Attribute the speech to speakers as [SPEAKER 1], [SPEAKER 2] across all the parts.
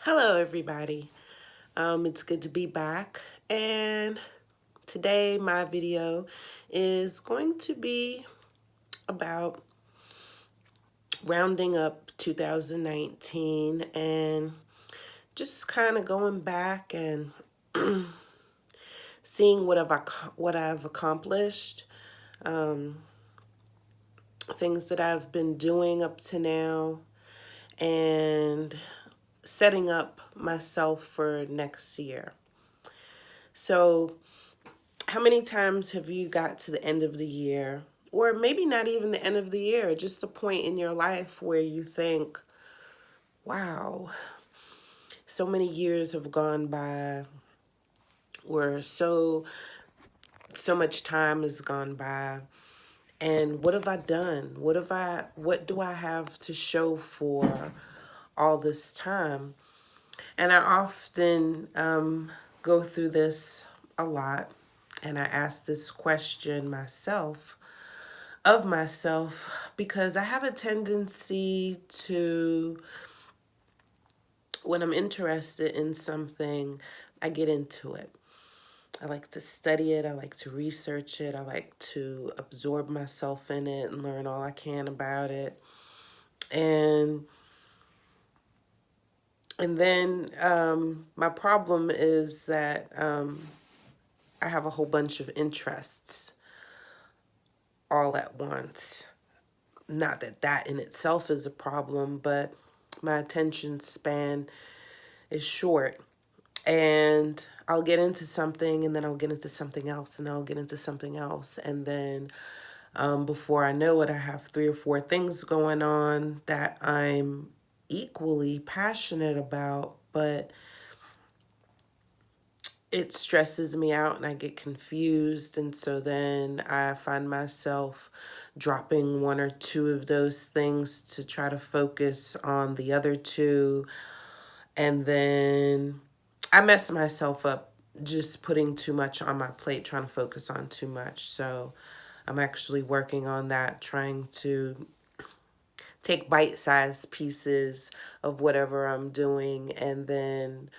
[SPEAKER 1] Hello, everybody. It's good to be back. And today, my video is going to be about rounding up 2019 and just kind of going back and seeing what I've accomplished, um, things that I've been doing up to now, and setting up myself for next year. So, how many times have you got to the end of the year, or maybe not even the end of the year, just a point in your life where you think, wow, so many years have gone by, or so much time has gone by, and what have I done? What do I have to show for all this time? And I often go through this a lot, and I ask this question of myself, because I have a tendency to, when I'm interested in something, I get into it. I like to study it, I like to research it, I like to absorb myself in it and learn all I can about it. And then my problem is that I have a whole bunch of interests all at once. Not that that in itself is a problem, but my attention span is short. And I'll get into something, and then I'll get into something else, and then I'll get into something else. And then before I know it, I have three or four things going on that I'm equally passionate about, but it stresses me out and I get confused. And so then I find myself dropping one or two of those things to try to focus on the other two. And then I mess myself up just putting too much on my plate, trying to focus on too much. So I'm actually working on that, trying to take bite-sized pieces of whatever I'm doing and then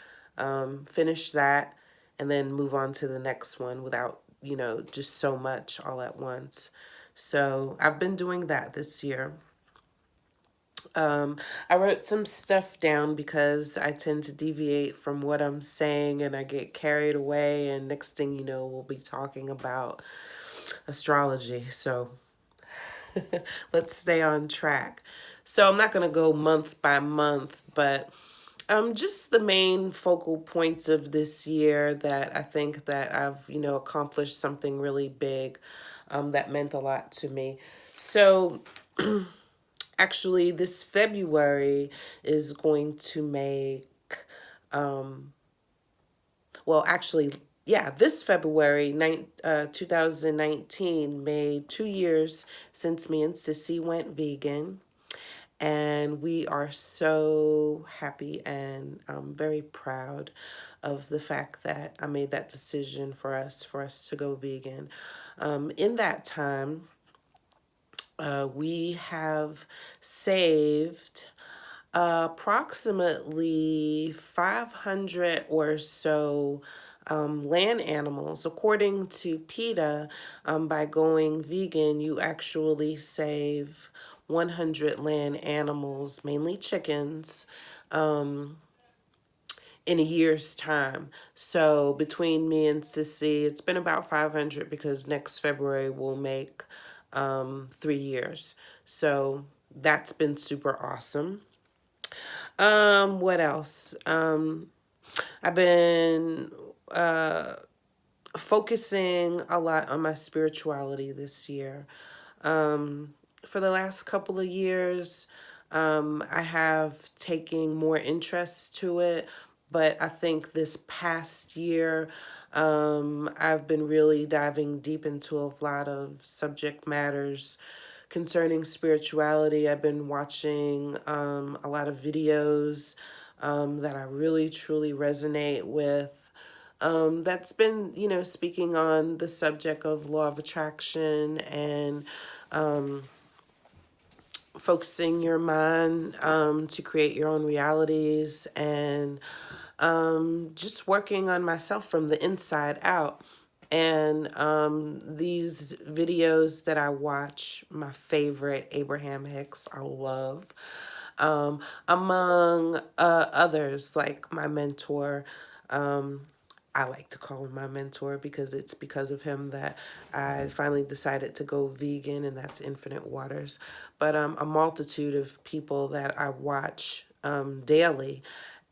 [SPEAKER 1] finish that and then move on to the next one without, just so much all at once. So I've been doing that this year. Um, I wrote some stuff down because I tend to deviate from what I'm saying and I get carried away. And next thing you know, we'll be talking about astrology. So let's stay on track. So I'm not going to go month by month, but just the main focal points of this year that I think that I've, accomplished something really big that meant a lot to me. So actually, this February is going to make, um, well, actually, yeah, this February 2019 made 2 years since me and Sissy went vegan. And we are so happy and very proud of the fact that I made that decision for us to go vegan. In that time, we have saved approximately 500 or so land animals. According to PETA, by going vegan, you actually save 100 land animals, mainly chickens, in a year's time. So between me and Sissy, it's been about 500 because next February will make 3 years. So that's been super awesome. What else? I've been focusing a lot on my spirituality this year. For the last couple of years, I have taken more interest to it, but I think this past year, I've been really diving deep into a lot of subject matters concerning spirituality. I've been watching a lot of videos that I really truly resonate with. That's been, speaking on the subject of law of attraction and focusing your mind to create your own realities, and just working on myself from the inside out. And these videos that I watch, my favorite, Abraham Hicks, I love. Among others, like my mentor, I like to call him my mentor because it's because of him that I finally decided to go vegan, and that's Infinite Waters. But a multitude of people that I watch daily,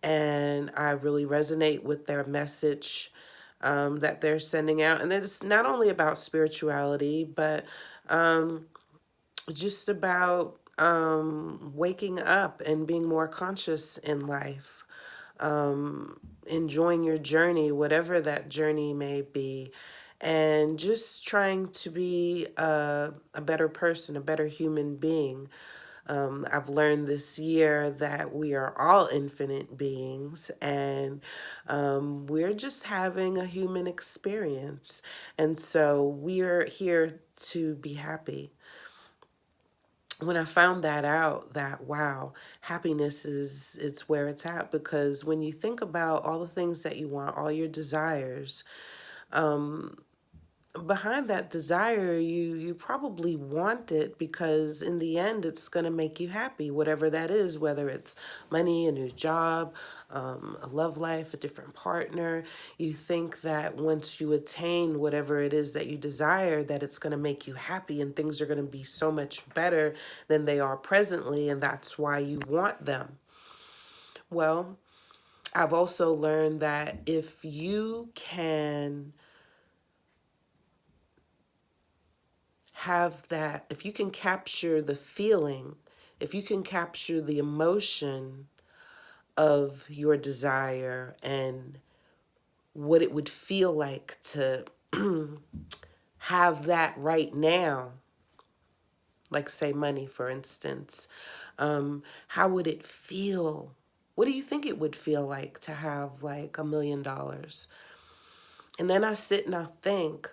[SPEAKER 1] and I really resonate with their message that they're sending out. And it's not only about spirituality, but just about waking up and being more conscious in life, enjoying your journey, whatever that journey may be, and just trying to be a better person, a better human being. I've learned this year that we are all infinite beings, and we're just having a human experience. And so we're here to be happy. When I found that out, that wow, happiness is it's where it's at, because when you think about all the things that you want, all your desires, behind that desire, you probably want it because in the end it's going to make you happy, whatever that is, whether it's money, a new job, a love life, a different partner. You think that once you attain whatever it is that you desire, that it's going to make you happy and things are going to be so much better than they are presently, and that's why you want them. Well, I've also learned that if you can have that, if you can capture the feeling, if you can capture the emotion of your desire and what it would feel like to have that right now, like say money, for instance, how would it feel? What do you think it would feel like to have like $1 million? And then I sit and I think,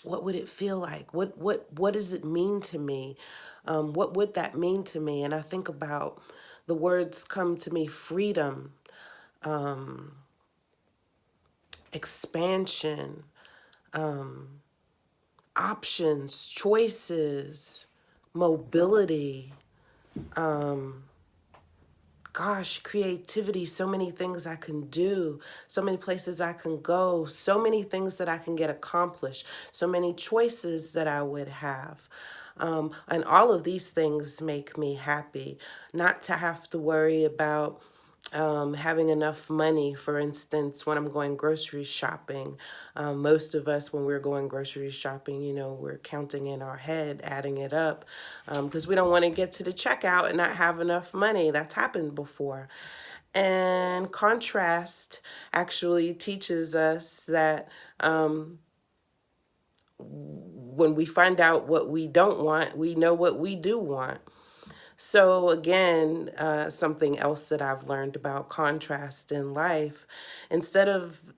[SPEAKER 1] what would it feel like? What does it mean to me? What would that mean to me? And I think about the words come to me: freedom, expansion, options, choices, mobility, gosh, creativity, so many things I can do, so many places I can go, so many things that I can get accomplished, so many choices that I would have. And all of these things make me happy. Not to have to worry about having enough money, for instance, when I'm going grocery shopping. Most of us, when we're going grocery shopping, you know, we're counting in our head, adding it up, because we don't want to get to the checkout and not have enough money. That's happened before. And contrast actually teaches us that when we find out what we don't want, we know what we do want. So again, something else that I've learned about contrast in life, instead of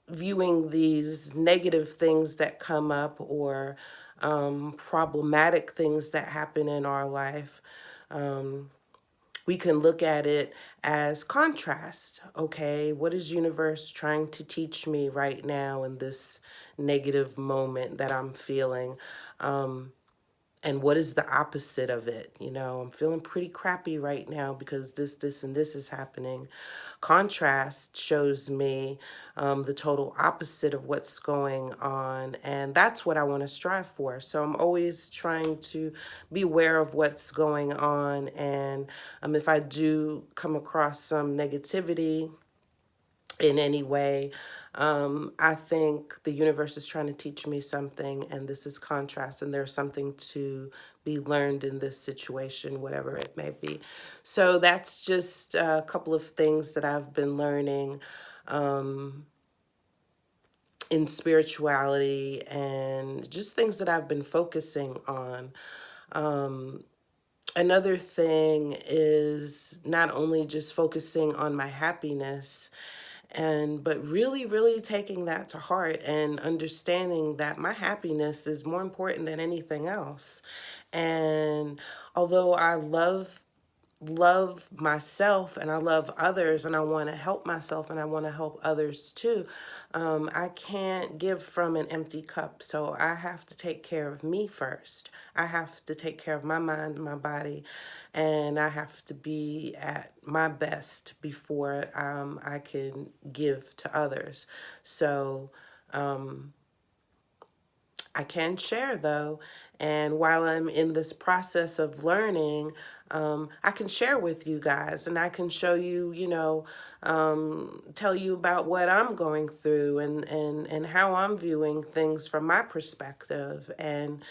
[SPEAKER 1] viewing these negative things that come up or problematic things that happen in our life, we can look at it as contrast. Okay, what is universe trying to teach me right now in this negative moment that I'm feeling? And what is the opposite of it? You know, I'm feeling pretty crappy right now because this, and this is happening. Contrast shows me the total opposite of what's going on. And that's what I want to strive for. So I'm always trying to be aware of what's going on. And if I do come across some negativity in any way, I think the universe is trying to teach me something, and this is contrast, and there's something to be learned in this situation, whatever it may be. So that's just a couple of things that I've been learning in spirituality, and just things that I've been focusing on. Another thing is not only just focusing on my happiness But really, really taking that to heart and understanding that my happiness is more important than anything else. And although I love myself and I love others and I want to help myself and I want to help others too. I can't give from an empty cup. So I have to take care of me first. I have to take care of my mind, my body, and I have to be at my best before I can give to others. So I can share though. And while I'm in this process of learning, I can share with you guys and I can show you, tell you about what I'm going through and how I'm viewing things from my perspective and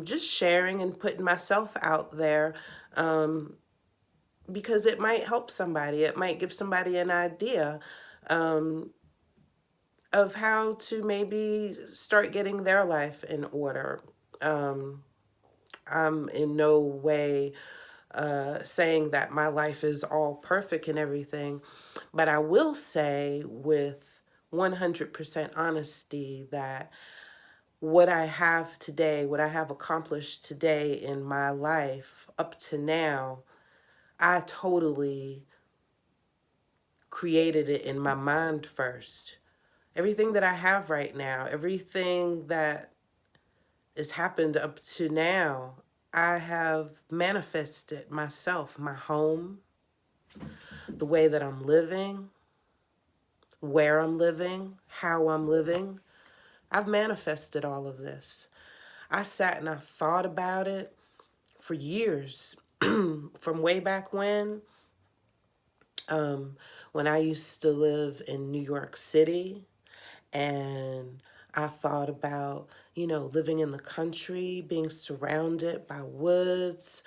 [SPEAKER 1] just sharing and putting myself out there because it might help somebody. It might give somebody an idea of how to maybe start getting their life in order. I'm in no way saying that my life is all perfect and everything, but I will say with 100% honesty that what I have today, what I have accomplished today in my life up to now, I totally created it in my mind first. Everything that I have right now, everything that has happened up to now, I have manifested myself, my home, the way that I'm living, where I'm living, how I'm living. I've manifested all of this. I sat and I thought about it for years, from way back when I used to live in New York City, and I thought about, living in the country, being surrounded by woods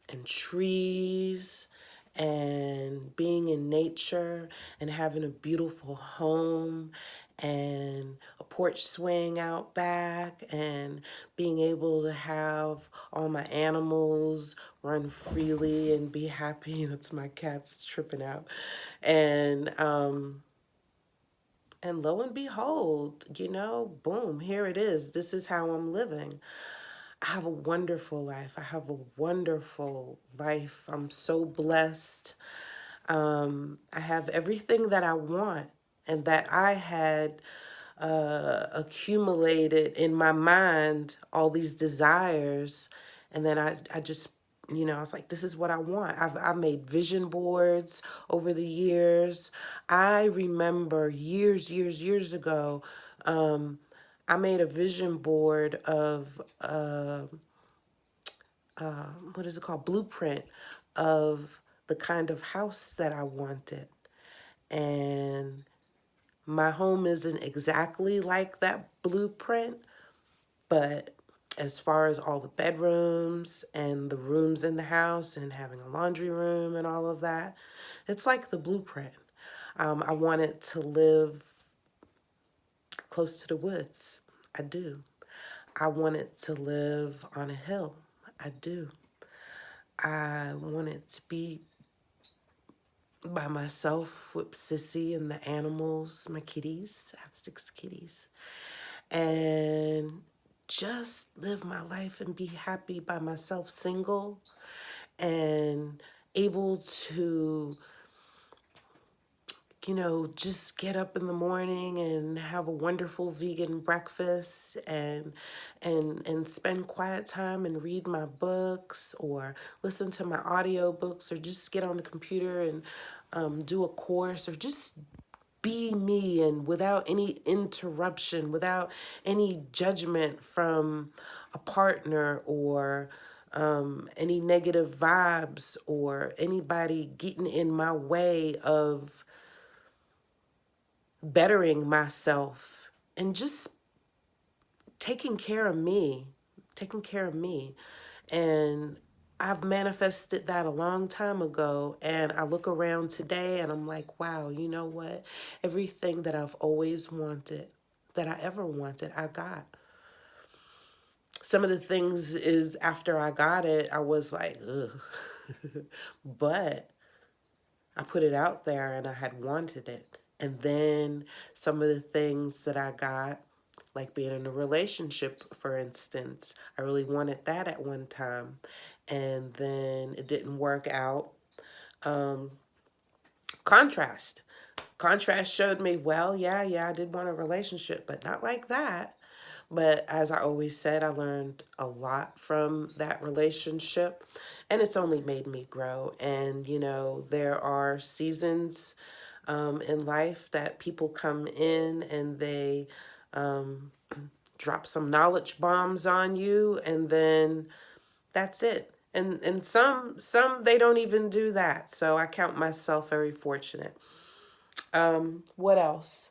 [SPEAKER 1] and trees and being in nature and having a beautiful home and a porch swing out back and being able to have all my animals run freely and be happy. That's my cats tripping out. And and lo and behold, boom, here it is. This is how I'm living. I have a wonderful life. I have a wonderful life. I'm so blessed. I have everything that I want and that I had accumulated in my mind, all these desires. And then I just, I was like, this is what I want. I've made vision boards over the years. I remember years ago, I made a vision board of what is it called? Blueprint of the kind of house that I wanted. And my home isn't exactly like that blueprint, but as far as all the bedrooms and the rooms in the house and having a laundry room and all of that, it's like the blueprint. I wanted to live close to the woods. I do. I wanted to live on a hill. I do. I wanted to be by myself with Sissy and the animals, my kitties. I have 6 kitties. And just live my life and be happy by myself, single, and able to, just get up in the morning and have a wonderful vegan breakfast and spend quiet time and read my books or listen to my audio books or just get on the computer and do a course or just be me and without any interruption, without any judgment from a partner or any negative vibes or anybody getting in my way of bettering myself and just taking care of me, taking care of me. And I've manifested that a long time ago. And I look around today and I'm like, wow, you know what? Everything that I've always wanted, that I ever wanted, I got. Some of the things is after I got it, I was like, ugh. But I put it out there and I had wanted it. And then some of the things that I got, like being in a relationship, for instance, I really wanted that at one time. And then it didn't work out. Um, contrast. Contrast showed me, well, yeah, I did want a relationship, but not like that. But as I always said, I learned a lot from that relationship, and it's only made me grow. And, there are seasons in life that people come in and they um, drop some knowledge bombs on you, and then that's it. And some they don't even do that. So I count myself very fortunate. What else?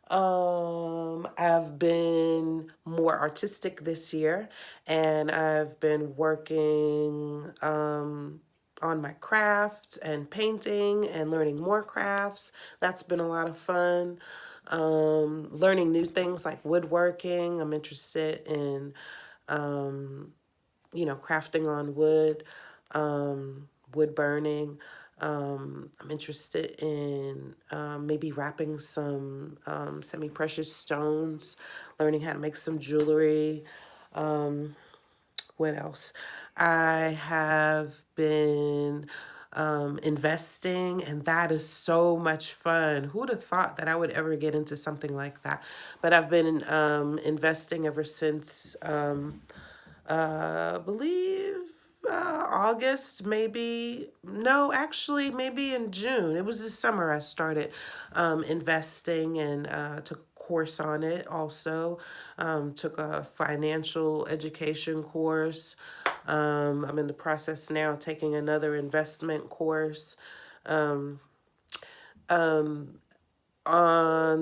[SPEAKER 1] I've been more artistic this year, and I've been working on my craft and painting and learning more crafts. That's been a lot of fun. Learning new things like woodworking. I'm interested in, crafting on wood, wood burning. I'm interested in maybe wrapping some semi-precious stones, learning how to make some jewelry. What else? I have been investing, and that is so much fun. Who would have thought that I would ever get into something like that? But I've been investing ever since, believe August, maybe. No, actually, maybe in June. It was this summer I started investing, and took a course on it also. Took a financial education course. I'm in the process now taking another investment course. Um, on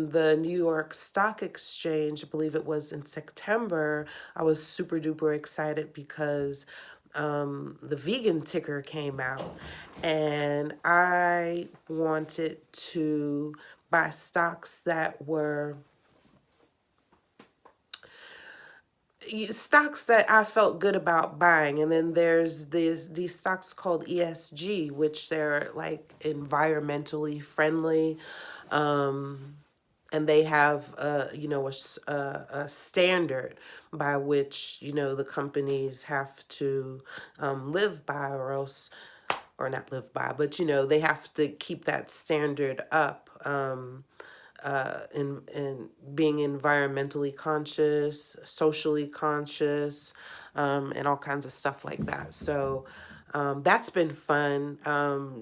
[SPEAKER 1] the New York Stock Exchange, I believe it was in September, I was super duper excited because the vegan ticker came out, and I wanted to buy stocks that I felt good about buying. And then there's these stocks called ESG, which they're like environmentally friendly. Um, and they have a standard by which the companies have to live by, or else, or not live by, but they have to keep that standard up, in being environmentally conscious, socially conscious, and all kinds of stuff like that. So that's been fun.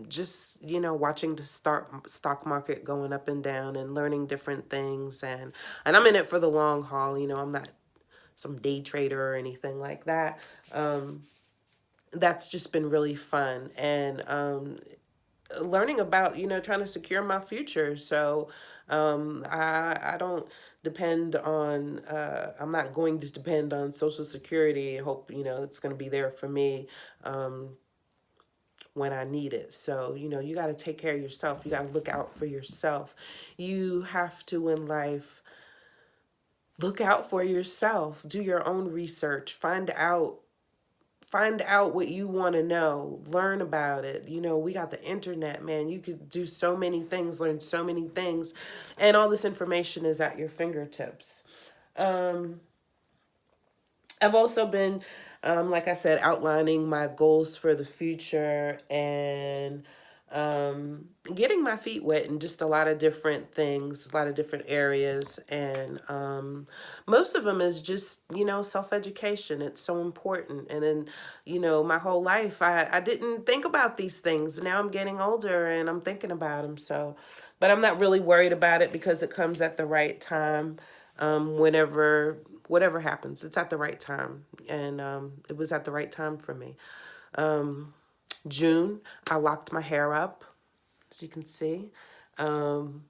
[SPEAKER 1] Just watching the stock market going up and down, and learning different things, and I'm in it for the long haul. I'm not some day trader or anything like that. That's just been really fun, and learning about trying to secure my future. So I don't depend on I'm not going to depend on Social Security. Hope it's going to be there for me when I need it. So you got to take care of yourself. You got to look out for yourself. You have to, in life, look out for yourself. Do your own research. Find out what you want to know, learn about it. We got the internet, man. You could do so many things, learn so many things, and all this information is at your fingertips. um, I've also been, like I said, outlining my goals for the future, and getting my feet wet in just a lot of different things, a lot of different areas. And most of them is just, self education. It's so important. And then, my whole life, I didn't think about these things. Now I'm getting older and I'm thinking about them. So, but I'm not really worried about it because it comes at the right time. Whenever whatever happens, it's at the right time, and it was at the right time for me. June, I locked my hair up, as you can see. Um,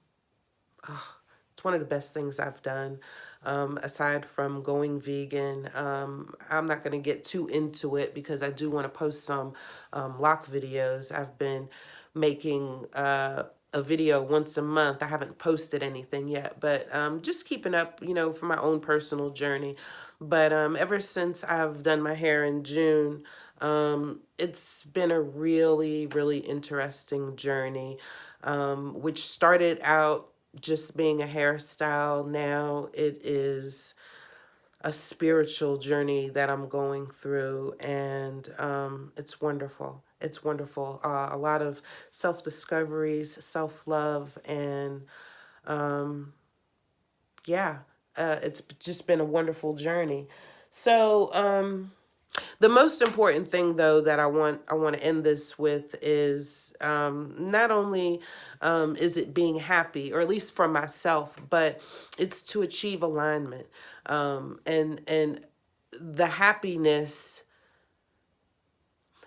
[SPEAKER 1] it's one of the best things I've done, aside from going vegan. I'm not going to get too into it because I do want to post some lock videos. I've been making a video once a month. I haven't posted anything yet, but just keeping up, for my own personal journey. But ever since I've done my hair in June, it's been a really, really interesting journey, which started out just being a hairstyle. Now it is a spiritual journey that I'm going through, and it's wonderful. It's wonderful. A lot of self-discoveries, self-love, and um, yeah, it's just been a wonderful journey. So the most important thing, though, that I want to end this with is not only is it being happy, or at least for myself, but it's to achieve alignment, and the happiness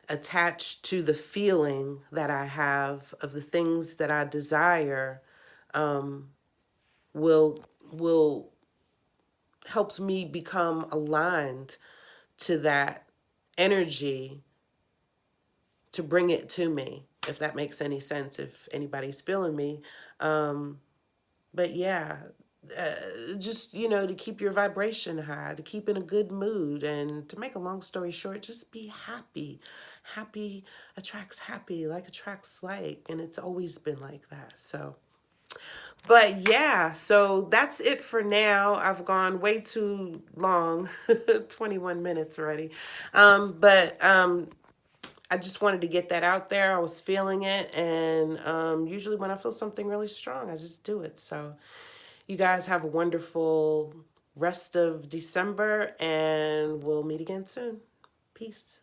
[SPEAKER 1] attached to the feeling that I have of the things that I desire um, will help me become aligned to that energy, to bring it to me, if that makes any sense, if anybody's feeling me. Um, but yeah, just, to keep your vibration high, to keep in a good mood, and to make a long story short, just be happy. Happy attracts happy, like attracts like, and it's always been like that. So, but yeah, so that's it for now. I've gone way too long, 21 minutes already. But I just wanted to get that out there. I was feeling it. And usually when I feel something really strong, I just do it. So you guys have a wonderful rest of December, and we'll meet again soon. Peace.